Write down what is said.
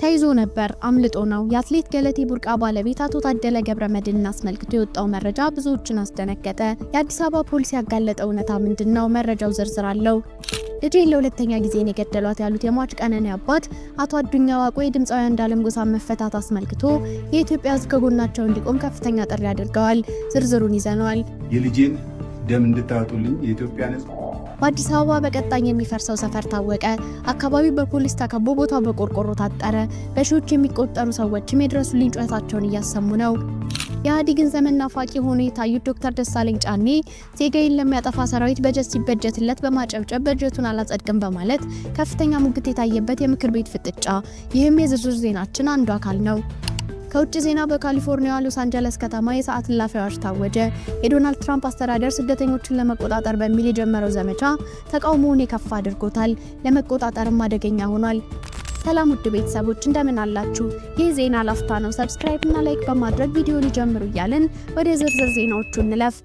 ተይዞ ነበር፣ አምልጦ ነው። የአትሌት ገለቴ ቡርቃ ባለቤት አቶ ታደለ ገብረመድህንን አስመልክቶ የወጣው መረጃ ብዙዎችን አስደነገጠ። የአዲስ አበባ ፖሊስ ያጋለጠው እውነታ ምንድነው? መረጃው ዝርዝር አለው። ልጄን ለሁለተኛ ጊዜ ነው የገደሏት ያሉት የሟች ቀነኒ አባት አቶ አዱኛ ዋቆ የድምፃዊ አንዱዓለም ጎሳን መፈታት አስመልክቶ የኢትዮጵያ ሕዝብ ከጎናቸው እንዲቆም ከፍተኛ ጥሪ አድርገዋል። ዝርዝሩን ይዘናል። የልጄን ደም እንድታወጡልኝ የኢትዮጵያ ሕዝብ። በአዲስ አበባ በቀጣይ የሚፈርሰው ሰፈር ታወቀ። አካባቢው በፖሊስ ተከቦ ቦታው በቆርቆሮ ታጠረ። በሺዎች የሚቆጠሩ ሰዎችም የድረሱልኝ ጩኸታቸውን እያሰሙ ነው። የኢህአዴግን ዘመን ናፋቂ ሆኖ የታዩት ዶክተር ደሳለኝ ጫኔ ዜጋዬን ለሚያጠፋ ሰራዊት በጀት ሲበጀትለት በማጨብጨብ በጀቱን አላጸድቅም በማለት ከፍተኛ ሙግት የታየበት የምክር ቤት ፍጥጫ። ይህም የዝርዝር ዜናችን አንዱ አካል ነው። ከውጭ ዜና በካሊፎርኒያ ሎስ አንጀለስ ከተማ የሰዓት እላፊ አዋጅ ታወጀ። የዶናልድ ትራምፕ አስተዳደር ስደተኞችን ለመቆጣጠር በሚል የጀመረው ዘመቻ ተቃውሞውን የከፋ አድርጎታል። ለመቆጣጠርም አደገኛ ሆኗል። ሰላም ውድ ቤተሰቦች እንደምን አላችሁ? ይህ ዜና ላፍታ ነው። ሰብስክራይብ እና ላይክ በማድረግ ቪዲዮን ይጀምሩ እያልን ወደ ዝርዝር ዜናዎቹ እንለፍ።